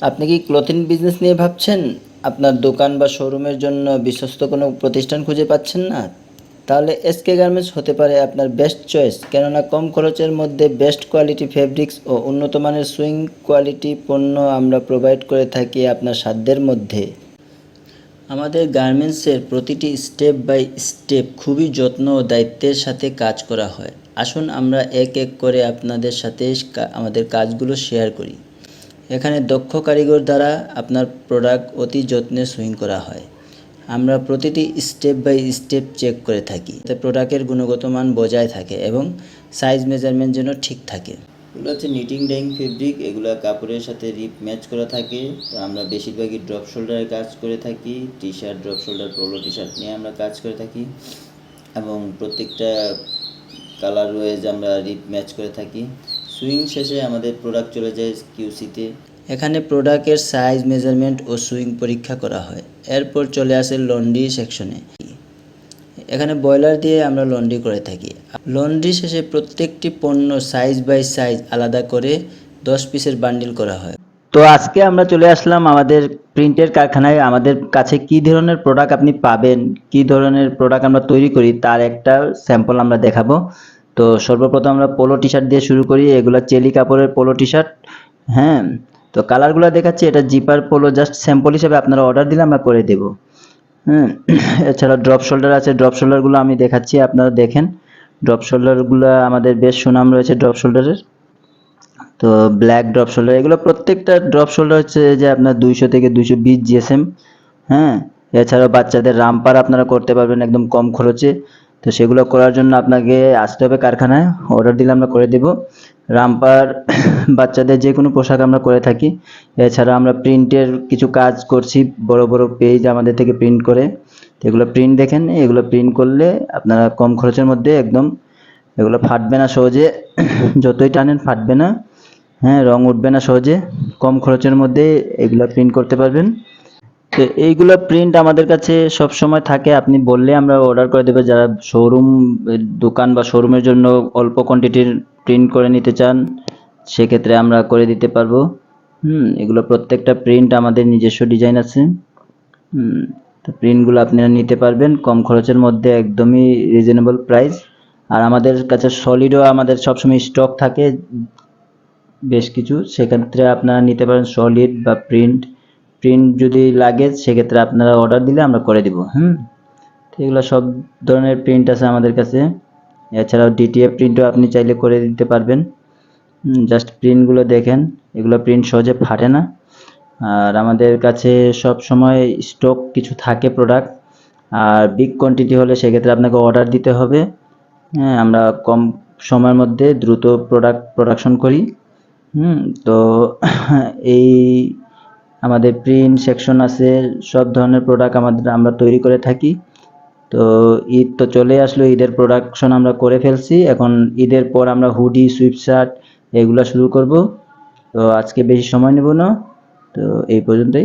আপনি কি clothing business নিয়ে ভাবছেন? আপনার দোকান বা শোরুমের জন্য বিশ্বস্ত কোনো প্রতিষ্ঠান খুঁজে পাচ্ছেন না? তাহলে এসকে গার্মেন্টস হতে পারে আপনার বেস্ট চয়েস। কেননা কম খরচের মধ্যে বেস্ট কোয়ালিটি ফেব্রিক্স ও উন্নত মানের সুইং কোয়ালিটি পণ্য আমরা প্রোভাইড করে থাকি আপনার সাধ্যের মধ্যে। আমাদের গার্মেন্টসের প্রতিটি স্টেপ বাই স্টেপ খুবই যত্ন ও দায়িত্বের সাথে কাজ করা হয়। আসুন আমরা এক এক করে আপনাদের সাথে আমাদের কাজগুলো শেয়ার করি। এখানে দক্ষ কারিগর দ্বারা আপনার প্রোডাক্ট অতি যত্নে সুইং করা হয়। আমরা প্রতিটি স্টেপ বাই স্টেপ চেক করে থাকি যাতে প্রোডাক্টের গুণগত মান বজায় থাকে এবং সাইজ মেজারমেন্ট যেন ঠিক থাকে। এগুলো হচ্ছে নিটিং ডাইং ফেব্রিক, এগুলো কাপড়ের সাথে রিপ ম্যাচ করা থাকে। তো আমরা বেশিরভাগই ড্রপ শোল্ডারের কাজ করে থাকি। T shirt, drop shoulder, polo T shirt নিয়ে আমরা কাজ করে থাকি এবং প্রত্যেকটা কালার ওয়াইজ আমরা রিপ ম্যাচ করে থাকি। সুইং শেষে আমাদের প্রোডাক্ট চলে যায় কিউসিতে। এখানে প্রোডাক্টের সাইজ মেজারমেন্ট ও সুইং পরীক্ষা করা হয়। এরপর চলে আসে লন্ড্রি সেকশনে। এখানে বয়লার দিয়ে আমরা লন্ড্রি করে থাকি। লন্ড্রি শেষে প্রত্যেকটি পণ্য সাইজ বাই সাইজ আলাদা করে 10 পিসের বান্ডিল করা হয়। তো আজকে আমরা চলে আসলাম আমাদের প্রিন্টের কারখানায়। আমাদের কাছে কি ধরনের প্রোডাক্ট আপনি পাবেন, কি ধরনের প্রোডাক্ট আমরা তৈরি করি তার একটা স্যাম্পল আমরা দেখাবো। তো সর্বপ্রথম আমরা পোলো টি শার্ট দিয়ে শুরু করি। এগুলো চেলি কাপড়ের পোলো টি শার্ট। হ্যাঁ, তো কালারগুলো দেখাচ্ছি। এটা জিপার পোলো, জাস্ট স্যাম্পল হিসেবে আপনারা অর্ডার দিলে আমরা করে দেবো। হ্যাঁ, এছাড়া ড্রপ শোল্ডার আছে। ড্রপ শোল্ডারগুলো আমি দেখাচ্ছি, আপনারা দেখেন। ড্রপ শোল্ডারগুলো আমাদের বেশ সুনাম রয়েছে ড্রপ শোল্ডারের। তো ব্ল্যাক ড্রপ শোল্ডার, এগুলো প্রত্যেকটা ড্রপ শোল্ডার হচ্ছে যে আপনার 200 থেকে 220 জিএসএম। হ্যাঁ, এছাড়াও বাচ্চাদের রামপার আপনারা করতে পারবেন একদম কম খরচে। তো সেগুলো করার জন্য আপনাকে আসতে হবে কারখানায়, অর্ডার দিলে আমরা করে দেব। রামপার বাচ্চাদের যে কোনো পোশাক আমরা করে থাকি। এছাড়া আমরা প্রিন্টের কিছু কাজ করছি, বড় বড় পেজ আমাদের থেকে প্রিন্ট করে। তো এগুলো প্রিন্ট দেখেন, এগুলো প্রিন্ট করলে আপনারা কম খরচের মধ্যে একদম, এগুলো ফাটবে না সহজে, যতই টানেন ফাটবে না। হ্যাঁ, রং উঠবে না সহজে, কম খরচের মধ্যে এগুলো প্রিন্ট করতে পারবেন। তো এইগুলো প্রিন্ট আমাদের কাছে সব সময় থাকে, আপনি বললে আমরা অর্ডার করে দেবো। যারা শোরুম, দোকান বা শোরুমের জন্য অল্প কোয়ান্টিটির প্রিন্ট করে নিতে চান সেক্ষেত্রে আমরা করে দিতে পারবো। এগুলো প্রত্যেকটা প্রিন্ট আমাদের নিজস্ব ডিজাইন আছে। তো প্রিন্টগুলো আপনারা নিতে পারবেন কম খরচের মধ্যে, একদমই রিজনেবল প্রাইস। আর আমাদের কাছে সলিডও আমাদের সবসময় স্টক থাকে বেশ কিছু, সেক্ষেত্রে আপনারা নিতে পারেন সলিড বা প্রিন্ট। প্রিন্ট যদি লাগে সেক্ষেত্রে আপনারা অর্ডার দিলে আমরা করে দিব। তো এগুলো সব ধরনের প্রিন্ট আছে আমাদের কাছে। এছাড়াও ডিটিএফ প্রিন্টও আপনি চাইলে করে দিতে পারবেন। জাস্ট প্রিন্টগুলো দেখেন, এগুলো প্রিন্ট সহজে ফাটে না। আর আমাদের কাছে সব সময় স্টক কিছু থাকে প্রোডাক্ট। আর বিগ কোয়ান্টিটি হলে সেক্ষেত্রে আপনাকে অর্ডার দিতে হবে। হ্যাঁ, আমরা কম সময়ের মধ্যে দ্রুত প্রোডাকশন করি। তো এই আমাদের প্রিন্ট সেকশন আছে, সব ধরনের প্রোডাক্ট আমরা তৈরি করে থাকি। তো ঈদ তো চলে আসলো, ঈদের প্রোডাকশন আমরা করে ফেলছি। এখন ঈদের পর আমরা হুডি, সুইপশার্ট এগুলো শুরু করব। তো আজকে বেশি সময় নেব না, তো এই পর্যন্তই।